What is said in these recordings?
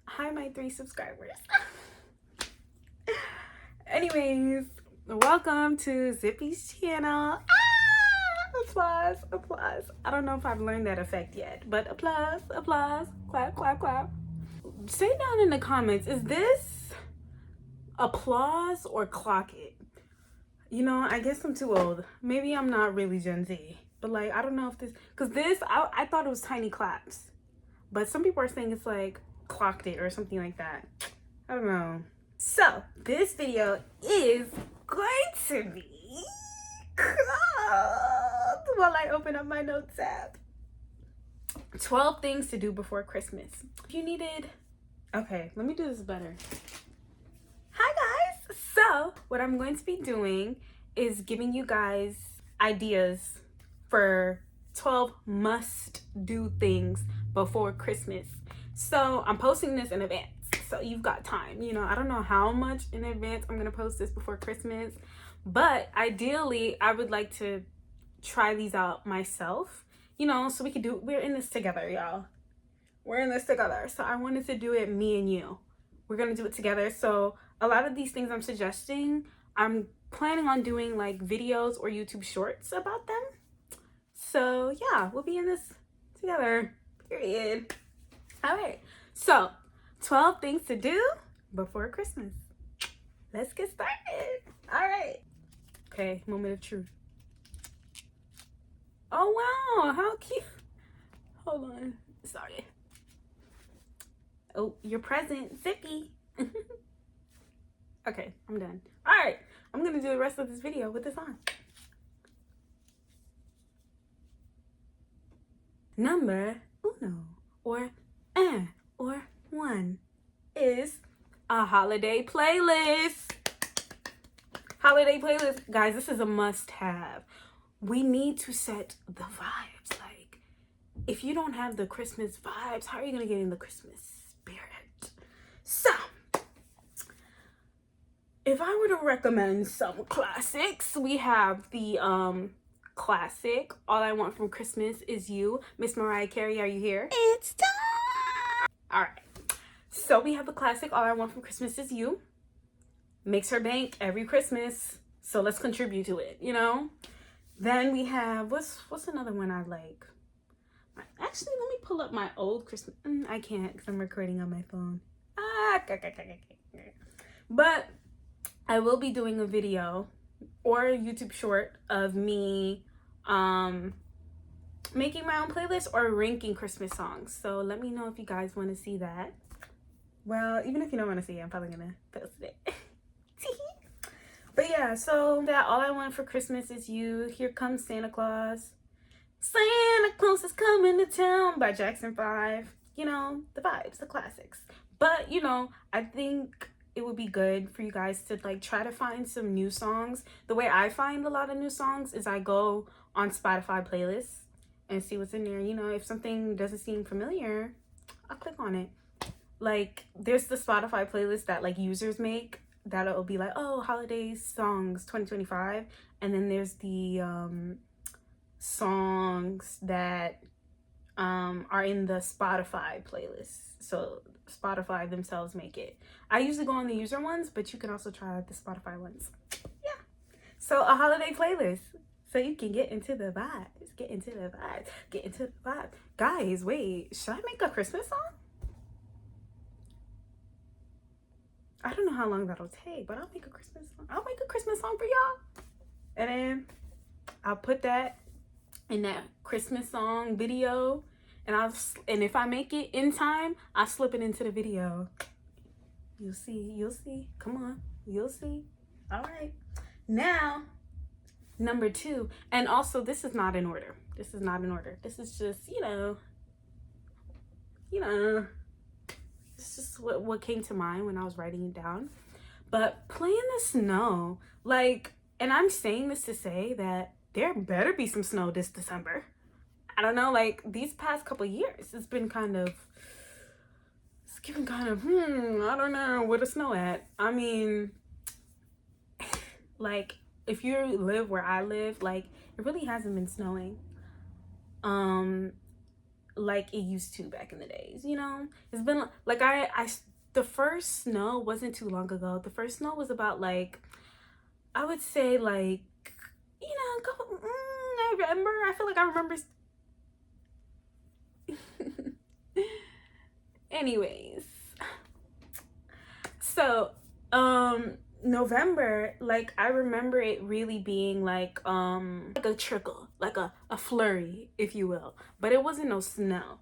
Hi, my 3 subscribers. Anyways, welcome to Zippy's channel. Applause, applause. I don't know if I've learned that effect yet, but applause, applause, clap, clap, clap. Say down in the comments, is this applause or clock it? You know, I guess I'm too old. Maybe I'm not really Gen Z, but like, I don't know if this, because this, I thought it was tiny claps, but some people are saying it's like clocked it or something like that. I don't know. So this video is going to be called, while I open up my notes app, 12 things to do before Christmas. If you needed, okay, let me do this better. Hi guys. So what I'm going to be doing is giving you guys ideas for 12 must do things before Christmas. So I'm posting this in advance, so you've got time. You know, I don't know how much in advance I'm gonna post this before Christmas, but ideally I would like to try these out myself, you know, so we could do, we're in this together, y'all. We're in this together. So I wanted to do it, me and you. We're gonna do it together. So a lot of these things I'm suggesting, I'm planning on doing like videos or YouTube shorts about them. So yeah, we'll be in this together, period. All right, so 12 things to do before Christmas. Let's get started. All right. Okay, moment of truth. Oh, wow, how cute. Hold on, sorry. Oh, your present, Zippy. Okay, I'm done. All right, I'm gonna do the rest of this video with this on. Number uno, or one, is a holiday playlist. Holiday playlist, guys, this is a must-have. We need to set the vibes. Like, if you don't have the Christmas vibes, how are you gonna get in the Christmas spirit? So, if I were to recommend some classics, we have the classic All I Want from Christmas Is You. Miss Mariah Carey, are you here? It's time. All right, so we have the classic All I Want from Christmas Is You. Makes her bank every Christmas, so let's contribute to it, you know. Then we have, what's another one I like? Actually, let me pull up my old Christmas. I can't because I'm recording on my phone. But I will be doing a video or a YouTube short of me making my own playlist or ranking Christmas songs. So let me know if you guys want to see that. Well, even if you don't want to see it, I'm probably gonna post it. But yeah, so that All I Want for Christmas Is You. Here Comes Santa Claus. Santa Claus is coming to town by Jackson 5. You know, the vibes, the classics. But, you know, I think it would be good for you guys to like try to find some new songs. The way I find a lot of new songs is I go on Spotify playlists and see what's in there. You know, if something doesn't seem familiar, I'll click on it. Like, there's the Spotify playlist that like users make that'll be like, oh, holiday songs 2025, and then there's the songs that are in the Spotify playlist. So Spotify themselves make it. I usually go on the user ones, but you can also try the Spotify ones. Yeah, so a holiday playlist so you can get into the vibes, get into the vibe. Guys, wait, should I make a Christmas song? I don't know how long that'll take, but I'll make a Christmas song. I'll make a Christmas song for y'all. And then I'll put that in that Christmas song video. And if I make it in time, I'll slip it into the video. You'll see. Come on, you'll see. All right. Now, number 2. And also, this is not in order. This is just, you know. It's just what came to mind when I was writing it down. But play in the snow. Like, and I'm saying this to say that there better be some snow this December. I don't know, like these past couple years, it's been kind of, it's given kind of, I don't know where the snow at. I mean, like if you live where I live, like, it really hasn't been snowing like it used to back in the days, you know. It's been like the first snow wasn't too long ago. The first snow was about, like, I would say, like, you know, November. I feel like I remember. Anyways, so November, like, I remember it really being like a trickle, like a flurry, if you will, but it wasn't no snow.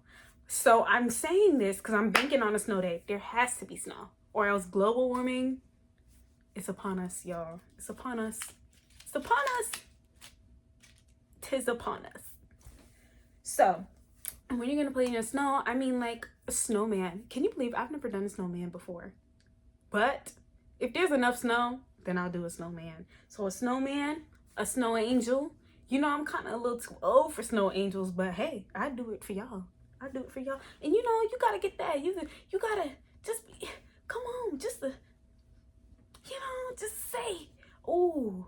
So I'm saying this because I'm banking on a snow day. There has to be snow, or else global warming is upon us, y'all. It's upon us. It's upon us. Tis upon us. So when you're gonna play in the snow, I mean, like, a snowman. Can you believe I've never done a snowman before? But if there's enough snow, then I'll do a snowman. So a snowman, a snow angel. You know, I'm kind of a little too old for snow angels, but hey, I do it for y'all. I do it for y'all. And you know, you gotta get that. You gotta just be, come on, just just say, ooh,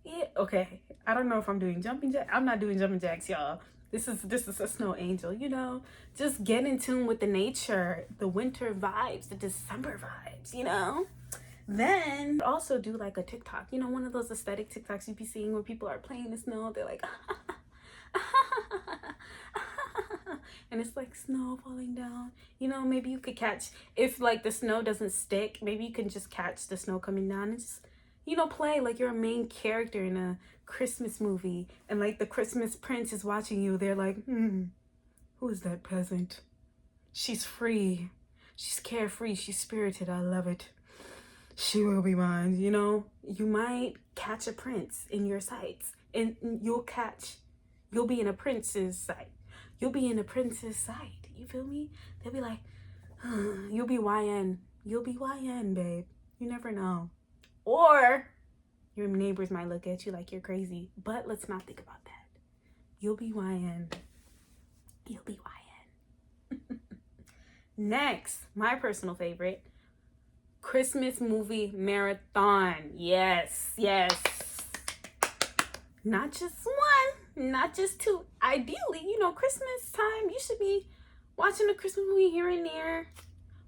yeah, okay. I don't know if I'm doing jumping jack. I'm not doing jumping jacks, y'all. This is a snow angel, you know. Just get in tune with the nature, the winter vibes, the December vibes, you know. Then also do like a TikTok, you know, one of those aesthetic TikToks you be seeing where people are playing the snow. They're like, and it's like snow falling down. You know, maybe you could catch, if like the snow doesn't stick, maybe you can just catch the snow coming down and just, you know, play like you're a main character in a Christmas movie, and like the Christmas prince is watching you. They're like, who is that peasant? She's free. She's carefree. She's spirited. I love it. She will be mine. You know, you might catch a prince in your sights, and you'll be in a prince's sight. You'll be in a prince's sight. You feel me? They'll be like, you'll be YN. You'll be YN, babe. You never know. Or your neighbors might look at you like you're crazy, but let's not think about that. You'll be YN. You'll be YN. Next, my personal favorite, Christmas movie marathon. Yes, yes. Not just one, not just two. Ideally, you know, Christmas time, you should be watching a Christmas movie here and there.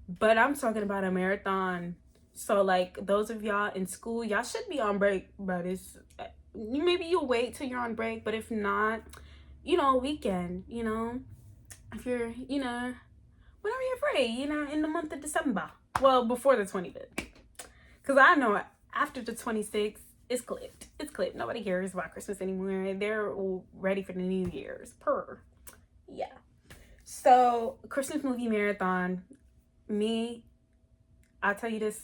But I'm talking about a marathon. So, like, those of y'all in school, y'all should be on break, but it's, maybe you'll wait till you're on break, but if not, you know, a weekend, you know, if you're, you know, whenever you're free, you know, in the month of December. Well, before the 25th. Because I know after the 26th, it's clipped. It's clipped. Nobody cares about Christmas anymore. They're ready for the New Year's. Yeah. So, Christmas movie marathon. Me, I'll tell you this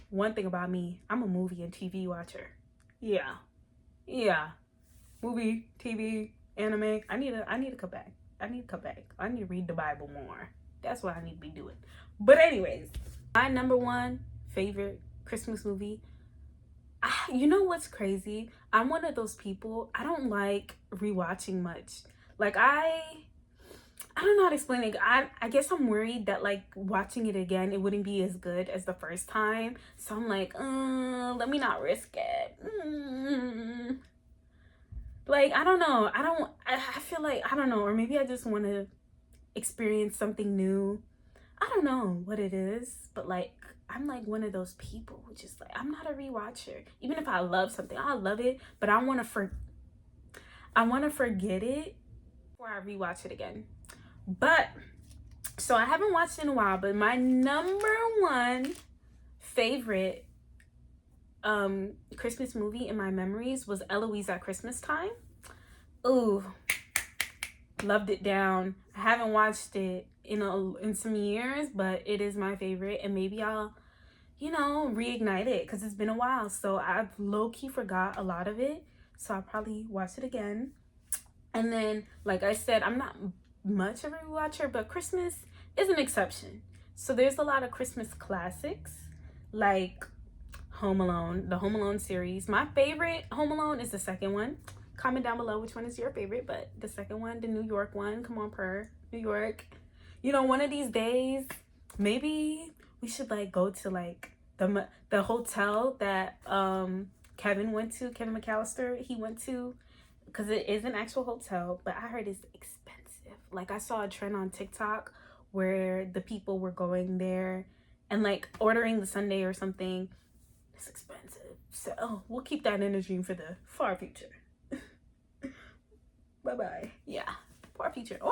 one thing about me. I'm a movie and TV watcher. Yeah. Movie, TV, anime. I need to come back. I need to read the Bible more. That's what I need to be doing. But anyways, my number one favorite Christmas movie. You know what's crazy? I'm one of those people, I don't like rewatching much. Like, I don't know how to explain it. I guess I'm worried that, like, watching it again, it wouldn't be as good as the first time. So I'm like, let me not risk it. Like, I don't know. I feel like, I don't know. Or maybe I just want to experience something new. I don't know what it is. But, like, I'm like one of those people who just, like, I'm not a rewatcher. Even if I love something, I love it. But I want to forget it before I rewatch it again. But, so I haven't watched it in a while, but my number one favorite Christmas movie in my memories was Eloise at Christmas Time. Ooh, loved it down. I haven't watched it in some years, but it is my favorite, and maybe I'll, you know, reignite it because it's been a while. So I've low-key forgot a lot of it, so I'll probably watch it again. And then, like I said, I'm not much of a rewatcher, but Christmas is an exception. So there's a lot of Christmas classics like Home Alone, the Home Alone series. My favorite Home Alone is the second one. Comment down below which one is your favorite, but the second one, the New York one. Come on, New York. You know, one of these days, maybe we should, like, go to, like, the hotel that Kevin McAllister, he went to, because it is an actual hotel, but I heard it's expensive. Like, I saw a trend on TikTok where the people were going there and like ordering the sundae or something. It's expensive. So we'll keep that in a dream for the far future. Bye-bye. Yeah, far future or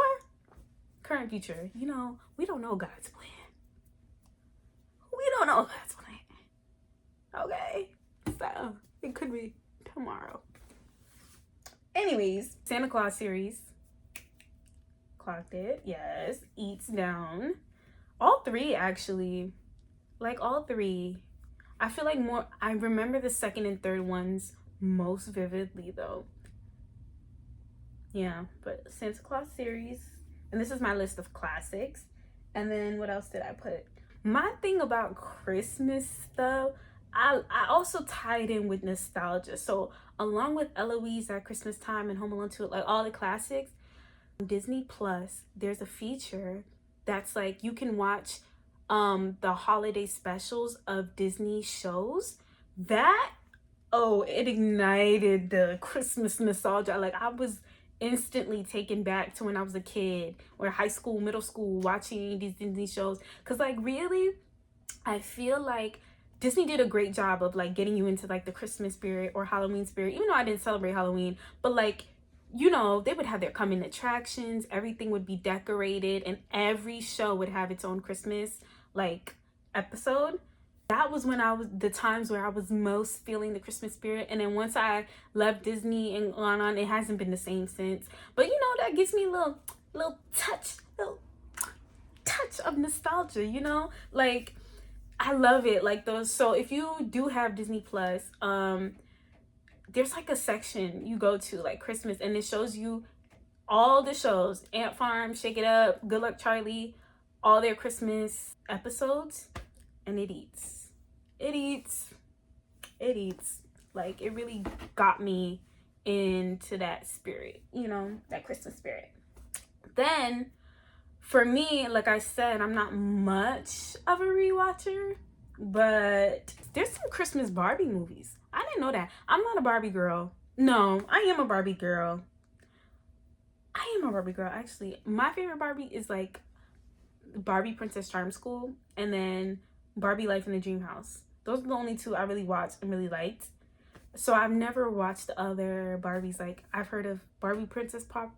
current future. You know, we don't know God's plan. We don't know God's plan. Okay? So it could be tomorrow. Anyways, Santa Claus series. Clocked it. Yes. Eats Down. All three, actually. Like, all three. I feel like more, I remember the second and third ones most vividly, though. Yeah, but Santa Claus series. And this is my list of classics. And then what else did I put? My thing about Christmas, though, I also tied in with nostalgia. So along with Eloise at Christmas Time and Home Alone 2, like all the classics, Disney Plus, there's a feature that's like you can watch the holiday specials of Disney shows. That, oh, it ignited the Christmas nostalgia. Like, I was instantly taken back to when I was a kid or high school, middle school, watching these Disney shows. Because, like, really, I feel like Disney did a great job of like getting you into like the Christmas spirit or Halloween spirit, even though I didn't celebrate Halloween. But like, you know, they would have their coming attractions, everything would be decorated, and every show would have its own Christmas like episode. That was when the times where I was most feeling the Christmas spirit. And then once I left Disney and on, it hasn't been the same since. But you know, that gives me a little touch of nostalgia, you know? Like, I love it. Like those. So if you do have Disney Plus, there's like a section you go to like Christmas, and it shows you all the shows: Ant Farm, Shake It Up, Good Luck Charlie, all their Christmas episodes, and it eats. Like, it really got me into that spirit, you know, that Christmas spirit. Then for me, like I said, I'm not much of a rewatcher, but there's some Christmas Barbie movies. I didn't know that. I'm not a Barbie girl. No, I am a Barbie girl. Actually. My favorite Barbie is like Barbie Princess Charm School and then Barbie Life in the Dream House. Those are the only two I really watched and really liked. So I've never watched the other Barbies. Like, I've heard of Barbie Princess Popper,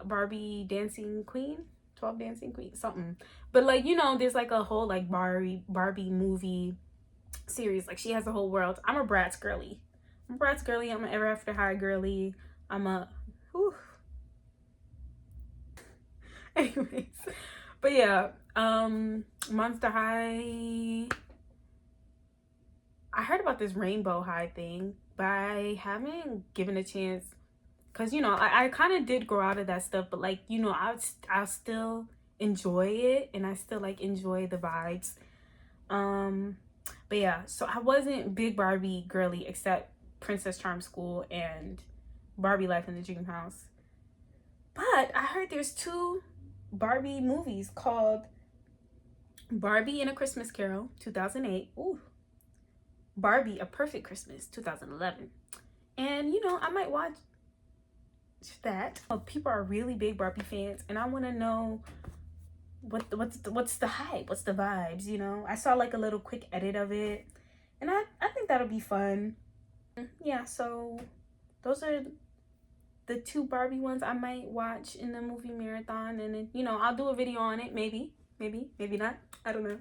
Barbie Dancing Queen, 12 Dancing Queen, something. But like, you know, there's like a whole like Barbie movie series. Like, she has a whole world. I'm a Bratz girly. I'm an Ever After High girly. I'm a anyways. But yeah, Monster High. I heard about this Rainbow High thing, but I haven't given a chance. Cause you know, I kind of did grow out of that stuff, but like, you know, I'll still enjoy it, and I still like enjoy the vibes. But yeah, so I wasn't big Barbie girly except Princess Charm School and Barbie Life in the Dream House. But I heard there's two Barbie movies called Barbie and a Christmas Carol, 2008. Ooh. Barbie: A Perfect Christmas, 2011. And you know, I might watch that. People are really big Barbie fans, and I want to know what's the hype, what's the vibes, you know. I saw like a little quick edit of it, and I think that'll be fun. Yeah, so those are the two Barbie ones I might watch in the movie marathon, and then, you know, I'll do a video on it, maybe not, I don't know.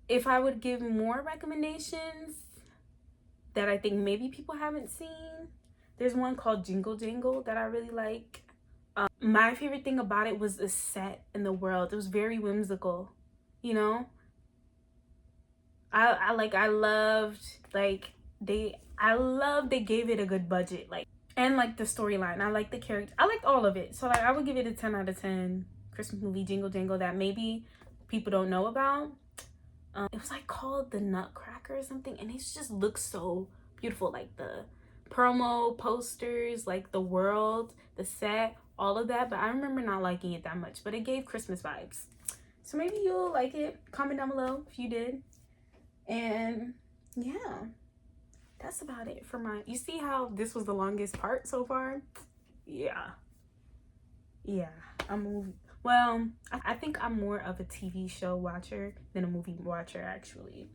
If I would give more recommendations that I think maybe people haven't seen, there's one called Jingle Jangle that I really like. My favorite thing about it was the set and the world. It was very whimsical, you know. I loved they gave it a good budget, like, and like the storyline. I like the character. I liked all of it. So like, I would give it a 10 out of 10 Christmas movie, Jingle Jangle, that maybe people don't know about. It was like called The Nutcracker or something, and it just looks so beautiful. Like the promo posters, like the world, the set, all of that. But I remember not liking it that much, but it gave Christmas vibes. So maybe you'll like it. Comment down below if you did. And yeah, that's about it for my, you see how this was the longest part so far? Yeah. Well, I think I'm more of a TV show watcher than a movie watcher, actually.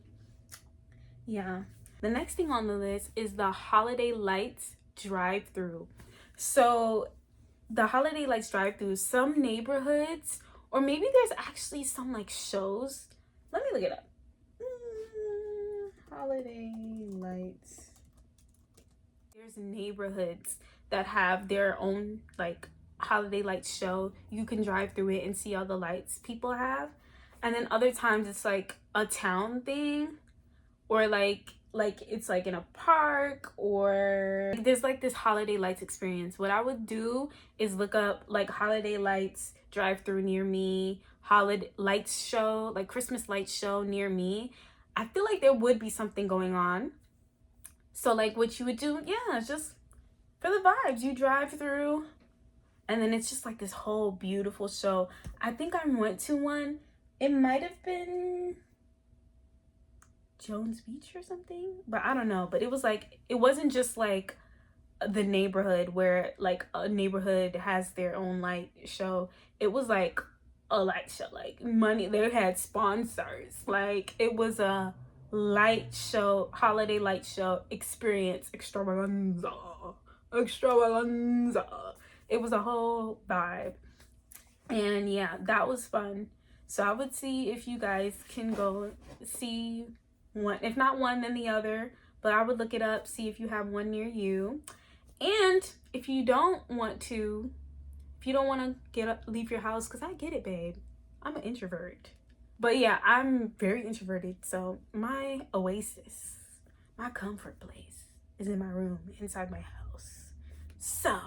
Yeah. The next thing on the list is the holiday lights drive-through. So the holiday lights drive-through, some neighborhoods, or maybe there's actually some like shows. Let me look it up. Holiday lights. There's neighborhoods that have their own like holiday lights show. You can drive through it and see all the lights people have. And then other times it's like a town thing, or like it's like in a park, or there's like this holiday lights experience. What I would do is look up like holiday lights drive through near me, holiday lights show, like Christmas lights show near me. I feel like there would be something going on. So like what you would do, yeah, just for the vibes, you drive through and then it's just like this whole beautiful show. I think I went to one. It might have been Jones Beach or something, but I don't know. But it was like, it wasn't just like the neighborhood where like a neighborhood has their own light show. It was like a light show, like money. They had sponsors. Like it was a light show, holiday light show experience extravaganza. It was a whole vibe. And yeah, that was fun. So I would see if you guys can go see one, if not one then the other, but I would look it up, see if you have one near you. And if you don't want to get up, leave your house, because I get it, babe, I'm an introvert. But yeah, I'm very introverted, so my oasis, my comfort place is in my room, inside my house. So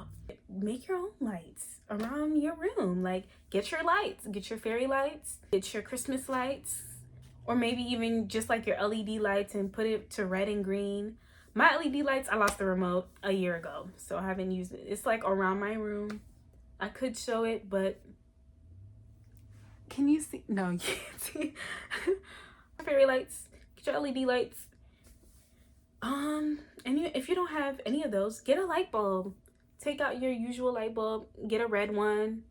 make your own lights around your room. Like get your lights, get your fairy lights, get your Christmas lights, or maybe even just like your LED lights and put it to red and green. My LED lights, I lost the remote a year ago, so I haven't used it. It's like around my room. I could show it, but can you see? No, you can't see. Fairy lights, get your LED lights. And if you don't have any of those, get a light bulb. Take out your usual light bulb, get a red one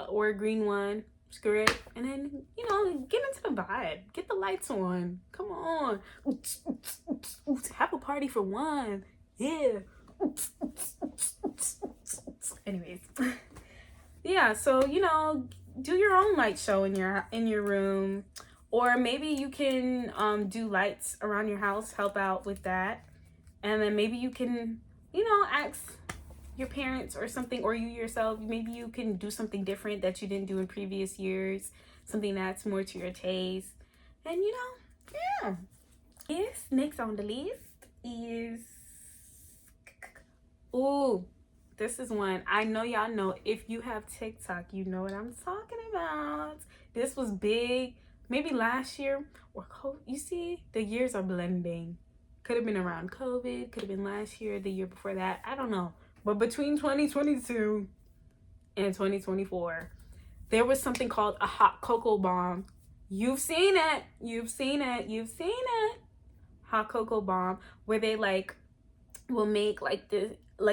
or a green one, screw it, and then, you know, get into the vibe. Get the lights on. Come on. Have a party for one. Yeah. Anyways. Yeah, so, you know, do your own light show in your room. Or maybe you can do lights around your house, help out with that. And then maybe you can, you know, ask your parents or something, or you yourself, maybe you can do something different that you didn't do in previous years, something that's more to your taste. And you know, yeah. Yes, next on the list is, ooh, this is one I know y'all know. If you have TikTok, you know what I'm talking about. This was big maybe last year, or you see, the years are blending. Could have been around COVID, could have been last year, the year before that, I don't know. But between 2022 and 2024, there was something called a hot cocoa bomb. You've seen it. Hot cocoa bomb, where they like will make like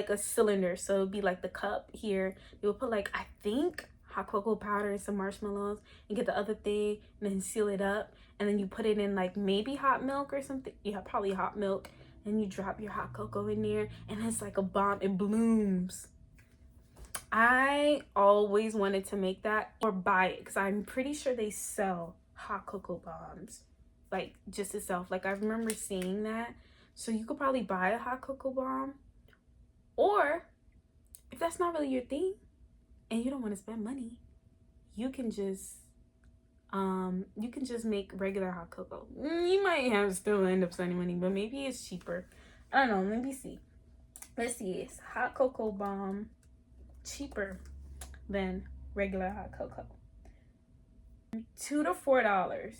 a cylinder. So it'll be like the cup here. They will put like, I think, hot cocoa powder and some marshmallows and get the other thing and then seal it up. And then you put it in like maybe hot milk or something. Yeah, probably hot milk. And you drop your hot cocoa in there and it's like a bomb. It blooms. I always wanted to make that or buy it, because I'm pretty sure they sell hot cocoa bombs, like just itself. Like I remember seeing that. So you could probably buy a hot cocoa bomb. Or if that's not really your thing and you don't want to spend money, you can just make regular hot cocoa. You might have still end up spending money, but maybe it's cheaper. I don't know. Let me see. Let's see. Is hot cocoa bomb cheaper than regular hot cocoa? $2 to $4.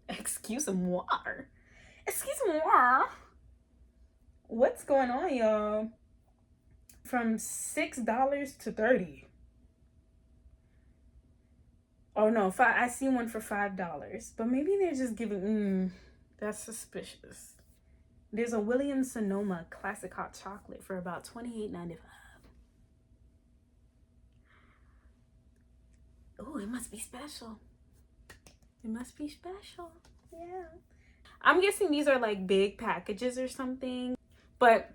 Excuse-moi. What's going on, y'all? From $6 to $30. Oh no, I see one for $5, but maybe they're just giving. That's suspicious. There's a Williams Sonoma classic hot chocolate for about $28.95. Oh, it must be special. It must be special. Yeah. I'm guessing these are like big packages or something, but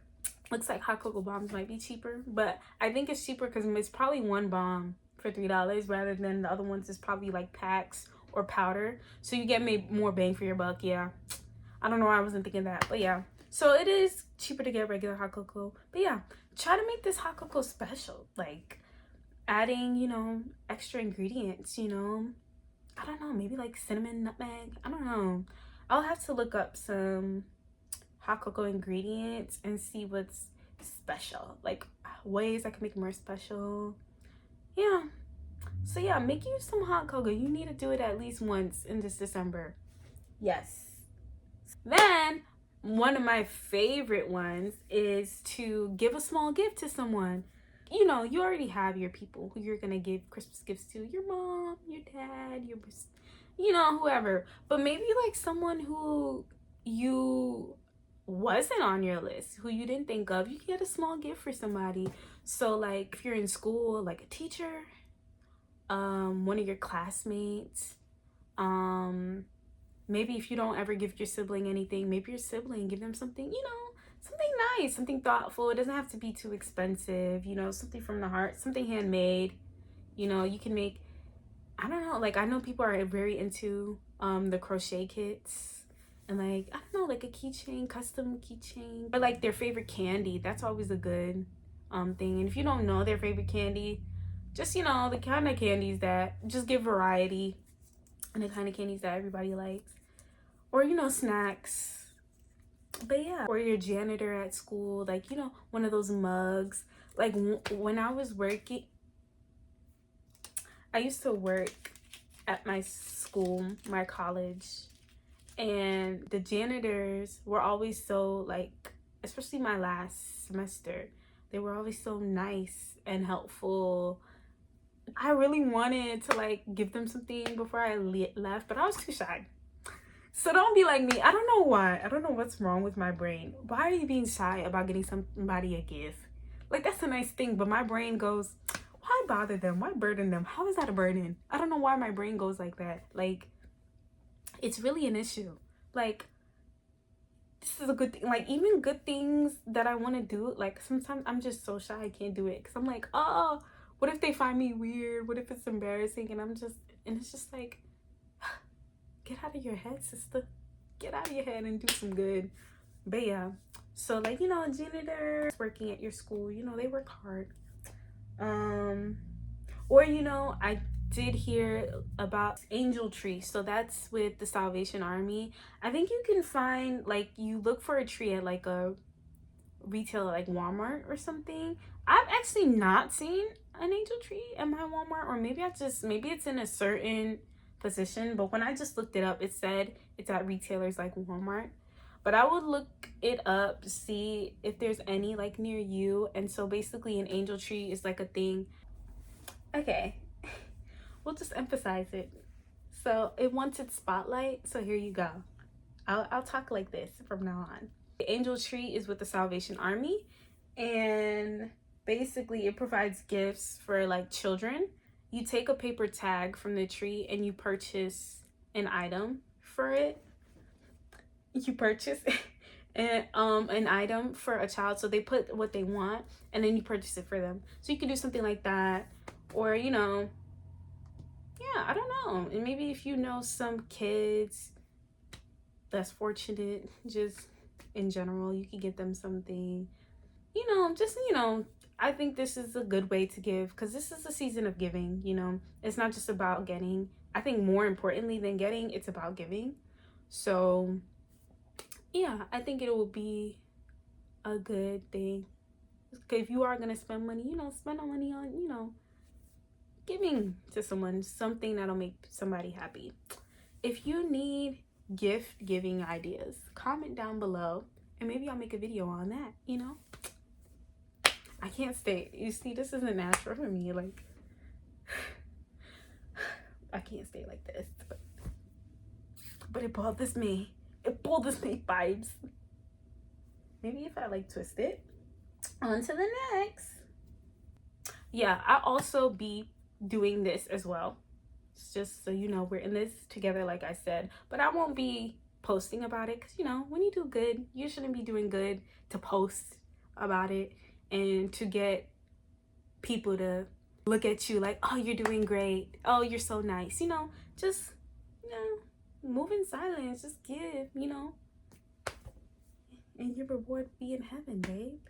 looks like hot cocoa bombs might be cheaper. But I think it's cheaper because it's probably one bomb for $3 rather than the other ones is probably like packs or powder. So you get more bang for your buck. Yeah. I don't know why I wasn't thinking that, but yeah. So it is cheaper to get regular hot cocoa. But yeah, try to make this hot cocoa special. Like adding, extra ingredients, I don't know, maybe like cinnamon, nutmeg. I don't know. I'll have to look up some hot cocoa ingredients and see what's special. Like ways I can make it more special. Yeah. So yeah, make you some hot cocoa. You need to do it at least once in this December. Yes. Then one of my favorite ones is to give a small gift to someone. You already have your people who you're gonna give Christmas gifts to, your mom, your dad, whoever. But maybe like someone who you wasn't on your list, who you didn't think of, you can get a small gift for somebody. So like if you're in school, like a teacher, one of your classmates, maybe if you don't ever give your sibling anything, maybe your sibling, give them something, something nice, something thoughtful. It doesn't have to be too expensive, something from the heart, something handmade. You can make, I don't know, like I know people are very into the crochet kits and like, I don't know, like a keychain, custom keychain, or like their favorite candy. That's always a good thing. And if you don't know their favorite candy, just the kind of candies that just give variety and the kind of candies that everybody likes, or snacks. But yeah, or your janitor at school, like one of those mugs. Like when I was working, I used to work at my school, my college, and the janitors were always so like, especially my last semester, they were always so nice and helpful. I really wanted to like give them something before I left, but I was too shy. So don't be like me. I don't know why. I don't know what's wrong with my brain. Why are you being shy about getting somebody a gift? Like that's a nice thing, but my brain goes, why bother them? Why burden them? How is that a burden? I don't know why my brain goes like that. Like it's really an issue. Like this is a good thing. Like even good things that I want to do, like sometimes I'm just so shy I can't do it because I'm like, oh, what if they find me weird? What if it's embarrassing? And it's just like, get out of your head, sister. Get out of your head and do some good. But yeah, so like janitors working at your school, they work hard. Or I did hear about Angel Tree. So that's with the Salvation Army. I think you can find, like, you look for a tree at like a retailer like Walmart or something. I've actually not seen an angel tree at my Walmart, or maybe it's in a certain position, but when I just looked it up, it said it's at retailers like Walmart. But I would look it up to see if there's any like near you. And so basically an angel tree is like a thing. Okay, we'll just emphasize it. So it wants its spotlight, so here you go. I'll talk like this from now on. The angel tree is with the Salvation Army, and basically it provides gifts for like children. You take a paper tag from the tree and you purchase an item for it. You purchase an item for a child, so they put what they want and then you purchase it for them. So you could do something like that, or yeah, I don't know. And maybe if you know some kids less fortunate, just in general, you could get them something, I think this is a good way to give, because this is a season of giving. It's not just about getting. I think more importantly than getting, it's about giving. So yeah, I think it will be a good thing. If you are going to spend money, spend money on, giving to someone something that'll make somebody happy. If you need gift giving ideas, comment down below and maybe I'll make a video on that. I can't stay. You see, this isn't natural for me. Like, I can't stay like this. But it bothers me. It bothers me vibes. Maybe if I like twist it. On to the next. Yeah, I'll also be doing this as well. It's just so you know, we're in this together, like I said. But I won't be posting about it because, you know, when you do good, you shouldn't be doing good to post about it and to get people to look at you like, oh, you're doing great. Oh, you're so nice. You know, just, you know, move in silence. Just give, you know. And your reward be in heaven, babe.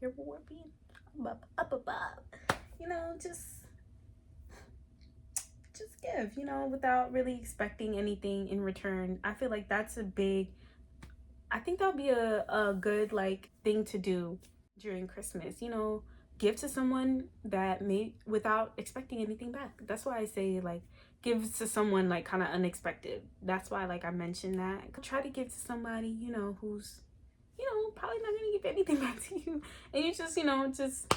Your reward be up above. You know, just give, you know, without really expecting anything in return. I feel like that's I think that'll be a good like thing to do during Christmas, you know, give to someone that may without expecting anything back. That's why I say like give to someone like kind of unexpected. That's why like I mentioned that. Try to give to somebody, you know, who's, you know, probably not gonna give anything back to you. And you just, you know, just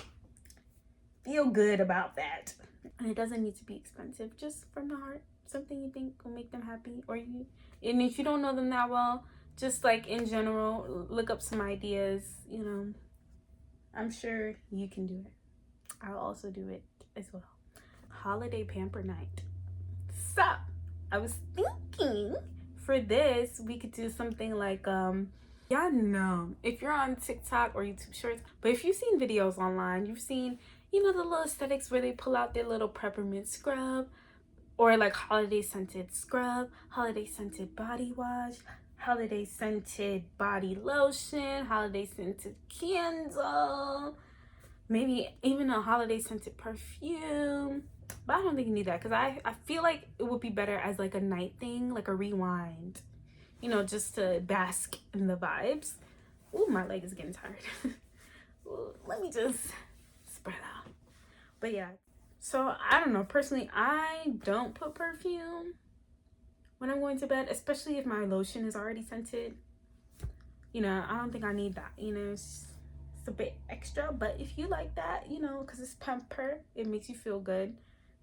feel good about that. And it doesn't need to be expensive, just from the heart. Something you think will make them happy. And if you don't know them that well, just like in general, look up some ideas, you know. I'm sure you can do it. I'll also do it as well. Holiday pamper night. So, I was thinking for this, we could do something like, y'all know, if you're on TikTok or YouTube Shorts, but if you've seen videos online, you've seen, you know, the little aesthetics where they pull out their little peppermint scrub or like holiday scented scrub, holiday scented body wash, holiday scented body lotion, holiday scented candle, maybe even a holiday scented perfume. But I don't think you need that because I feel like it would be better as like a night thing, like a rewind, you know, just to bask in the vibes. Ooh, my leg is getting tired. Ooh, let me just spread out. But yeah, so I don't know, personally I don't put perfume when I'm going to bed, especially if my lotion is already scented. You know, I don't think I need that, you know. It's a bit extra, but if you like that, you know, because it's pamper, it makes you feel good,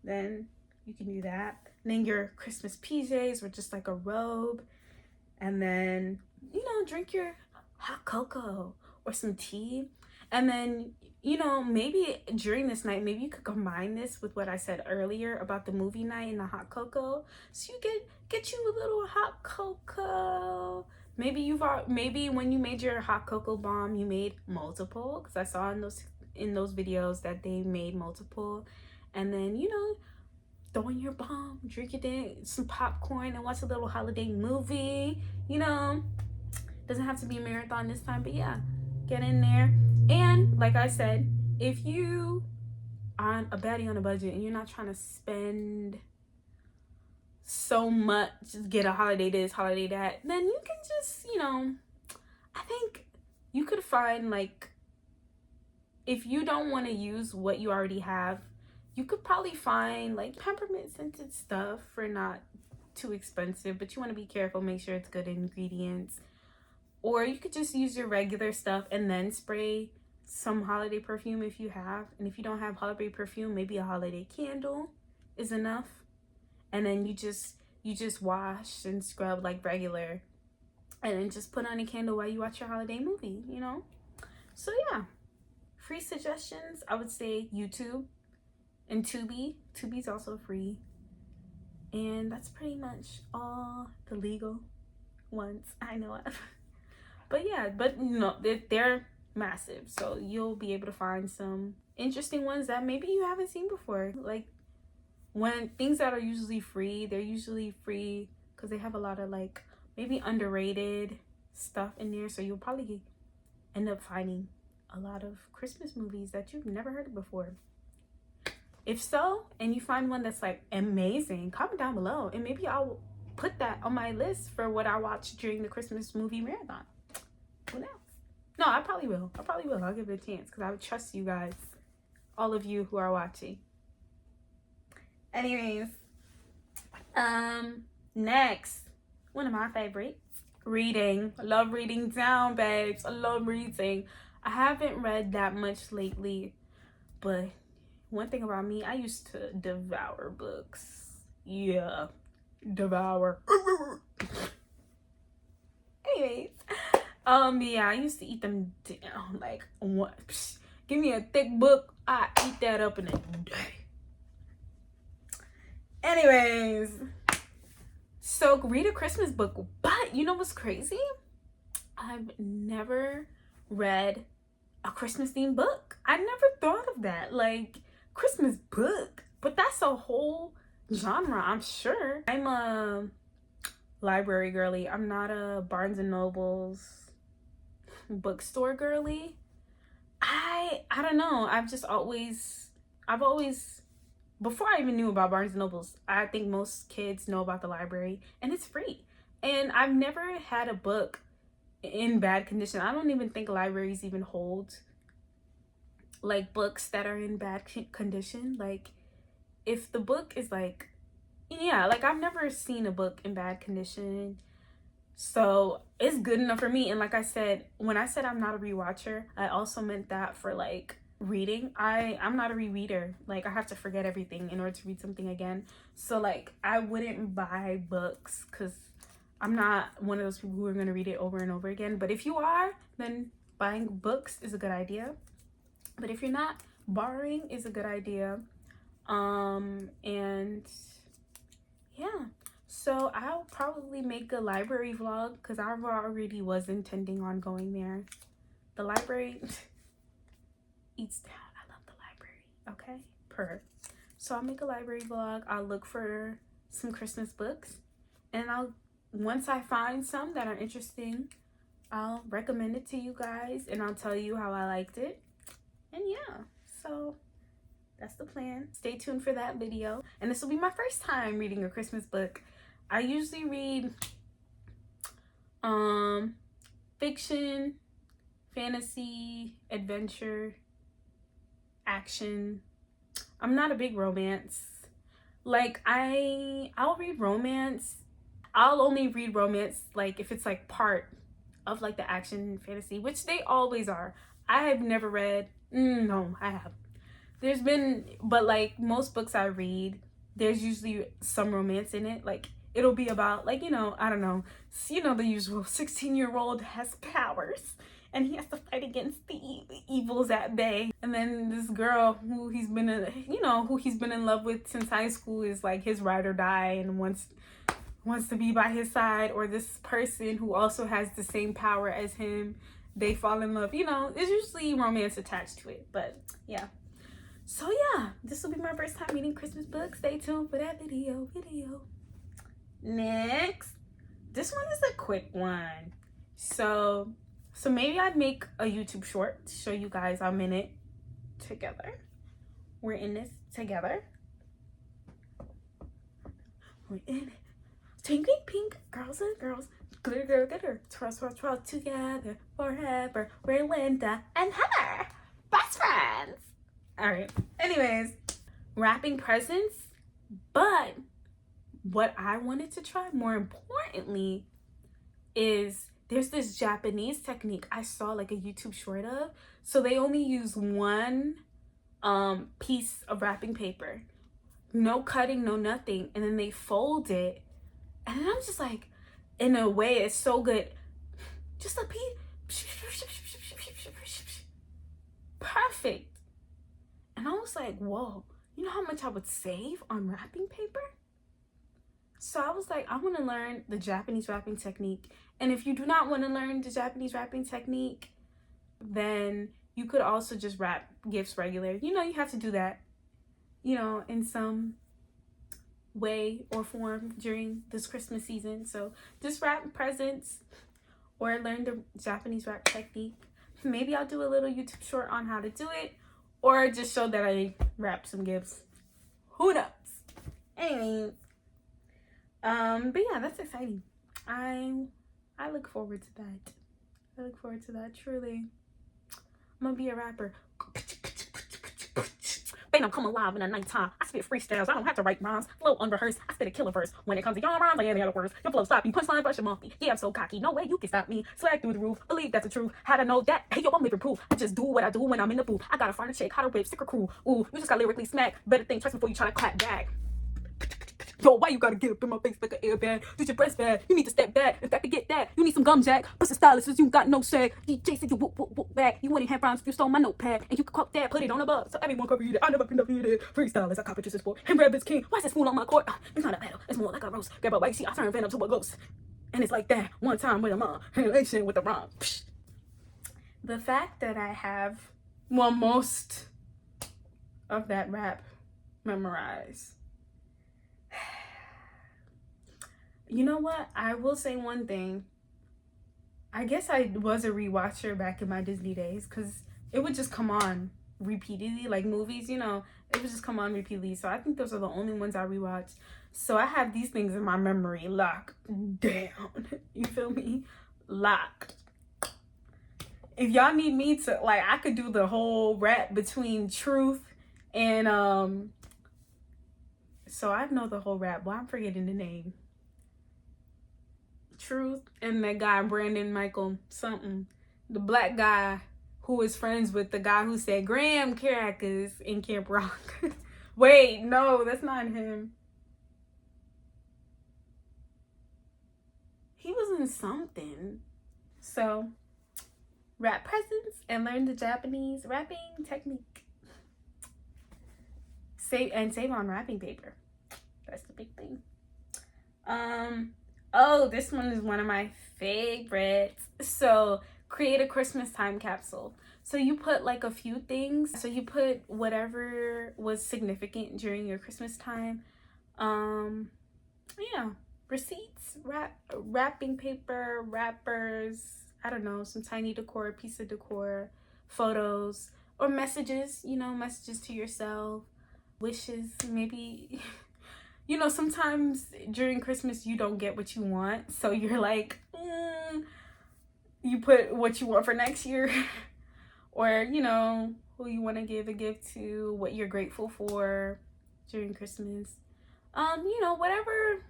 then you can do that. And then your Christmas PJs or just like a robe, and then, you know, drink your hot cocoa or some tea. And then, you know, maybe during this night, maybe you could combine this with what I said earlier about the movie night and the hot cocoa. So you get you a little hot cocoa. Maybe when you made your hot cocoa bomb, you made multiple, because I saw in those videos that they made multiple. And then, you know, throw in your bomb, drink some popcorn, and watch a little holiday movie. You know, doesn't have to be a marathon this time, but yeah, get in there. And like I said, if you are a baddie on a budget and you're not trying to spend so much, just get a holiday this, holiday that, then you can just, you know, I think you could find, like, if you don't want to use what you already have, you could probably find like peppermint scented stuff for not too expensive, but you want to be careful, make sure it's good ingredients. Or you could just use your regular stuff and then spray some holiday perfume if you have. And if you don't have holiday perfume, maybe a holiday candle is enough. And then you just wash and scrub like regular, and then just put on a candle while you watch your holiday movie, you know. So yeah, free suggestions, I would say YouTube and Tubi. Tubi's also free. And that's pretty much all the legal ones I know of. But yeah, but you know, they're massive, so you'll be able to find some interesting ones that maybe you haven't seen before. Like, when things that are usually free, they're usually free because they have a lot of like maybe underrated stuff in there, so you'll probably end up finding a lot of Christmas movies that you've never heard of before. If so, and you find one that's like amazing, comment down below and maybe I'll put that on my list for what I watch during the Christmas movie marathon. Who knows? No, I probably will. I'll give it a chance because I would trust you guys, all of you who are watching. Anyways, next, one of my favorites, reading. I love reading down, babes. I love reading. I haven't read that much lately, but one thing about me, I used to devour books. Yeah, devour. Anyways, yeah, I used to eat them down like what? Give me a thick book, I eat that up in a day. Anyways, so read a Christmas book, but you know what's crazy? I've never read a Christmas themed book. I never thought of that, like Christmas book, but that's a whole genre, I'm sure. I'm a library girly. I'm not a Barnes and Noble's bookstore girly. I don't know. I've always before I even knew about Barnes and Nobles, I think most kids know about the library and it's free. And I've never had a book in bad condition. I don't even think libraries even hold like books that are in bad condition. Like if the book is like, yeah, like I've never seen a book in bad condition. So it's good enough for me. And like I said, when I said I'm not a rewatcher, I also meant that for like reading. I'm not a rereader. Like I have to forget everything in order to read something again. So like I wouldn't buy books because I'm not one of those people who are going to read it over and over again. But if you are, then buying books is a good idea. But if you're not, borrowing is a good idea. And yeah. So I'll probably make a library vlog because I already was intending on going there. The library eats down. I love the library. Okay, so I'll make a library vlog. I'll look for some Christmas books, and once I find some that are interesting, I'll recommend it to you guys, and I'll tell you how I liked it. And yeah, so that's the plan. Stay tuned for that video. And this will be my first time reading a Christmas book. I usually read fiction, fantasy, adventure, action. I'm not a big romance. Like I'll read romance. I'll only read romance like if it's like part of like the action fantasy, which they always are. I have never read, no, I have. There's been, but like most books I read, there's usually some romance in it. Like it'll be about like, you know, I don't know, the usual 16-year-old has powers and he has to fight against the evils at bay. And then this girl who he's been in love with since high school is like his ride or die and wants to be by his side. Or this person who also has the same power as him, they fall in love. There's usually romance attached to it. But yeah. So yeah, this will be my first time reading Christmas books. Stay tuned for that video. Next, this one is a quick one. So maybe I'd make a YouTube short to show you guys I'm in it together. We're in this together. We're in it. Twinkling pink, girls and girls, glitter, glitter, twirl, together forever. We're Linda and Heather, best friends. All right. Anyways, wrapping presents, but what I wanted to try more importantly is there's this Japanese technique I saw like a YouTube short of. So they only use one piece of wrapping paper, no cutting, no nothing, and then they fold it. And then I'm just like, in a way, it's so good. Just a piece, perfect. And I was like, whoa, you know how much I would save on wrapping paper? So I was like, I want to learn the Japanese wrapping technique. And if you do not want to learn the Japanese wrapping technique, then you could also just wrap gifts regular. You have to do that, in some way or form during this Christmas season. So just wrap presents or learn the Japanese wrap technique. Maybe I'll do a little YouTube short on how to do it, or just show that I wrapped some gifts. Who knows? Anyways, but yeah, that's exciting. I look forward to that. Truly. I'm gonna be a rapper. Bang, I'm coming live in the nighttime. I spit freestyles. I don't have to write rhymes. Flow unrehearsed. I spit a killer verse. When it comes to your rhymes, like any other words, your flow stop you. Punchline, brush your monkey. Yeah, I'm so cocky. No way you can stop me. Swag through the roof. Believe that's the truth. How to know that? Hey, yo, I'm living proof. I just do what I do when I'm in the booth. I gotta find a chick. How to rip, sticker crew. Ooh, you just got lyrically smacked. Better think twice before you try to clap back. Yo, why you gotta get up in my face like an airbag? Did your breast bad? You need to step back. If I could get that, you need some gum jack. Put some stylist, you got no shag. DJ said you whoop whoop whoop back. You wouldn't have rhymes if you stole my notepad. And you could quote that, put it on a bug. So everyone could read it. I never been defeated. Freestyle is a competition sport. And rabbit's king. Why's that spoon on my court? It's not a battle. It's more like a roast. Grab a white sheet, I turn venom to a ghost. And it's like that one time with a mom. Relation with the rhyme. The fact that I have, well, most of that rap memorized. You know what? I will say one thing. I guess I was a rewatcher back in my Disney days because it would just come on repeatedly, like movies, you know, it would just come on repeatedly. So I think those are the only ones I rewatch. So I have these things in my memory locked down. You feel me? Locked. If y'all need me to, like, I could do the whole rap between Truth and so I know the whole rap. Well, I'm forgetting the name. Truth and that guy Brandon Michael something, the black guy who is friends with the guy who said graham crackers in Camp Rock. Wait, no, that's not him. He was in something. So rap presence and learn the Japanese rapping technique. Save on wrapping paper. That's the big thing. Oh, this one is one of my favorites. So create a Christmas time capsule. So you put like a few things. So you put whatever was significant during your Christmas time. Yeah, receipts, wrapping paper, wrappers, I don't know, some tiny decor, piece of decor, photos, or messages, you know, messages to yourself, wishes, maybe. You know, sometimes during Christmas you don't get what you want, so you're like, you put what you want for next year, or, you know, who you want to give a gift to, what you're grateful for during Christmas. You know, whatever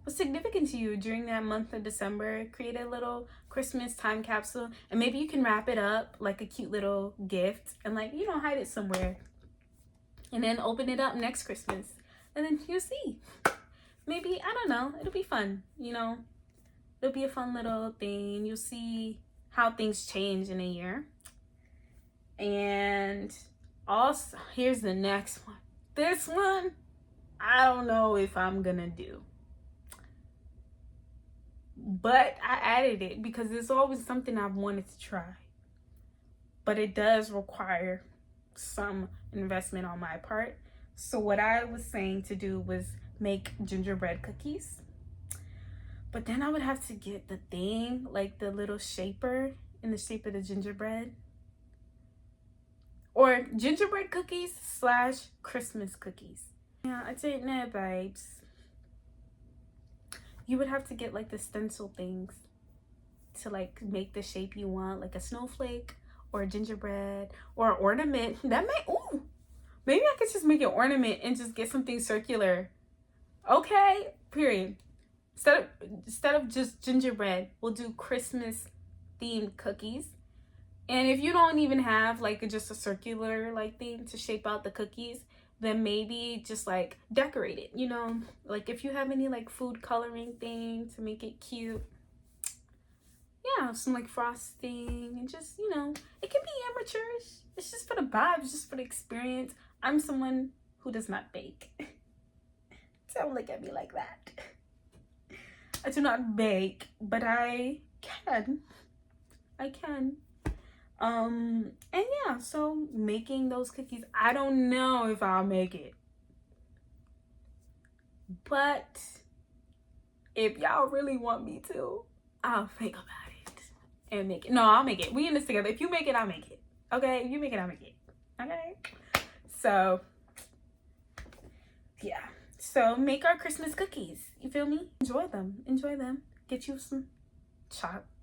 was significant to you during that month of December. Create a little Christmas time capsule, and maybe you can wrap it up like a cute little gift and, like, you know, hide it somewhere, and then open it up next Christmas. And then you'll see. Maybe, I don't know, it'll be fun, you know. It'll be a fun little thing. You'll see how things change in a year. And also, here's the next one. This one, I don't know if I'm gonna do. But I added it because it's always something I've wanted to try. But it does require some investment on my part. So what I was saying to do was make gingerbread cookies. But then I would have to get the thing, like the little shaper in the shape of the gingerbread. Or gingerbread cookies / Christmas cookies. Yeah, I didn't know, babes. You would have to get like the stencil things to like make the shape you want, like a snowflake or a gingerbread or an ornament. That might, ooh. Maybe I could just make an ornament and just get something circular. Okay, period. Instead of just gingerbread, we'll do Christmas themed cookies. And if you don't even have like just a circular like thing to shape out the cookies, then maybe just like decorate it, you know? Like if you have any like food coloring thing to make it cute. Yeah, some like frosting and just, you know, it can be amateurish. It's just for the vibe, it's just for the experience. I'm someone who does not bake. Don't look at me like that. I do not bake, but I can. And yeah, so making those cookies, I don't know if I'll make it. But if y'all really want me to, I'll think about it and make it. No, I'll make it. We in this together. If you make it, I'll make it. Okay? If you make it, I'll make it. Okay? So, yeah. So, make our Christmas cookies. You feel me? Enjoy them. Enjoy them. Get you some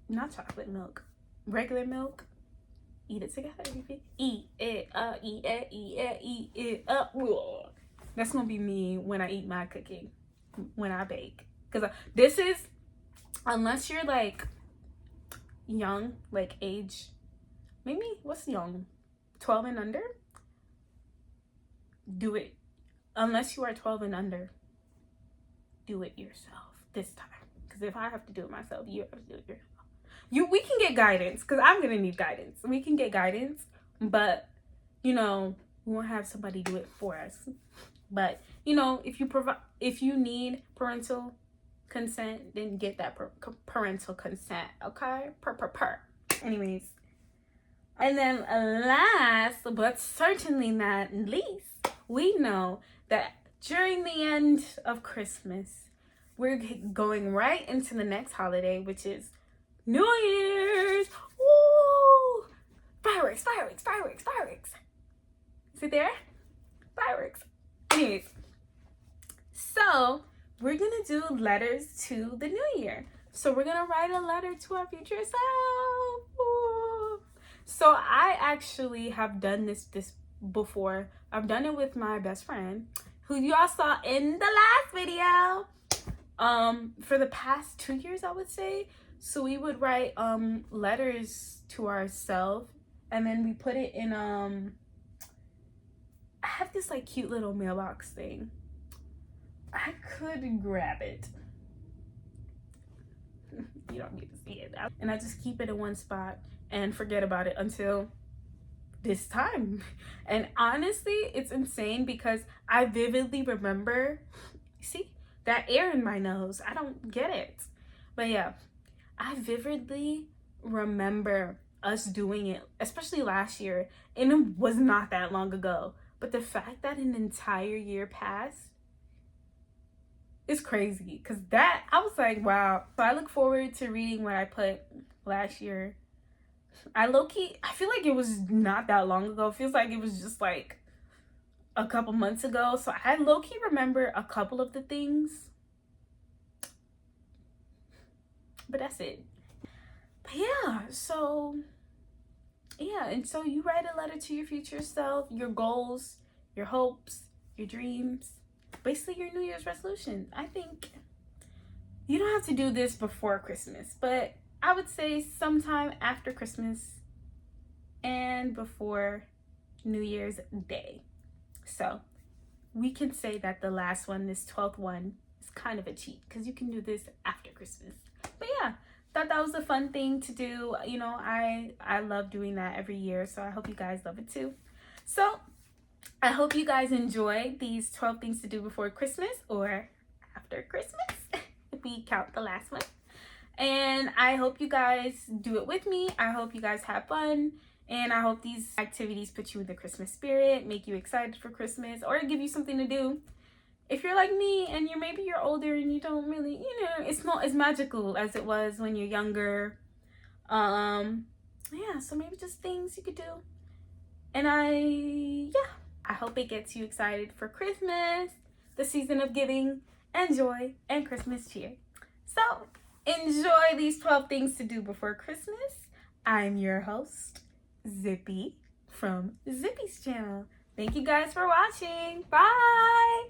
not chocolate milk. Regular milk. Eat it together. Eat it up. Eat it. Eat it. Eat it up. That's going to be me when I eat my cookie. When I bake. Because this is, unless you're like young, like age, maybe, what's young? 12 and under? Do it. Unless you are 12 and under. do it yourself this time. Because if I have to do it myself, you have to do it yourself. We can get guidance, because I'm gonna need guidance. We can get guidance, but we won't have somebody do it for us. But if you need parental consent, then get that parental consent. Okay, anyways. And then last but certainly not least, we know that during the end of Christmas, we're going right into the next holiday, which is New Year's. Woo! Fireworks. Is it there? Fireworks. Anyways, so we're gonna do letters to the new year. So we're gonna write a letter to our future self. Woo! So I actually have done this before. I've done it with my best friend, who y'all saw in the last video. For the past 2 years, I would say. So we would write letters to ourselves, and then we put it in I have this like cute little mailbox thing. I could grab it. You don't need to see it. And I just keep it in one spot and forget about it until this time. And honestly, it's insane because I vividly remember, see that air in my nose. I don't get it. But yeah, I vividly remember us doing it, especially last year, and it was not that long ago. But the fact that an entire year passed is crazy, because that, I was like, wow. So I look forward to reading what I put last year. I feel like it was not that long ago. It feels like it was just like a couple months ago. So I low-key remember a couple of the things, but that's it. But yeah, so yeah, and so you write a letter to your future self, your goals, your hopes, your dreams, basically your New Year's resolution. I think you don't have to do this before Christmas, but I would say sometime after Christmas and before New Year's Day. So we can say that the last one, this 12th one, is kind of a cheat, because you can do this after Christmas. But yeah, thought that was a fun thing to do. I love doing that every year, so I hope you guys love it too. So I hope you guys enjoy these 12 things to do before Christmas or after Christmas, if we count the last one. And I hope you guys do it with me. I hope you guys have fun, and I hope these activities put you in the Christmas spirit, make you excited for Christmas, or give you something to do. If you're like me and you're older and you don't really, it's not as magical as it was when you're younger. Yeah, so maybe just things you could do. And I hope it gets you excited for Christmas, the season of giving and joy and Christmas cheer. So enjoy these 12 things to do before Christmas. I'm your host, Zippy, from Zippy's channel. Thank you guys for watching. Bye.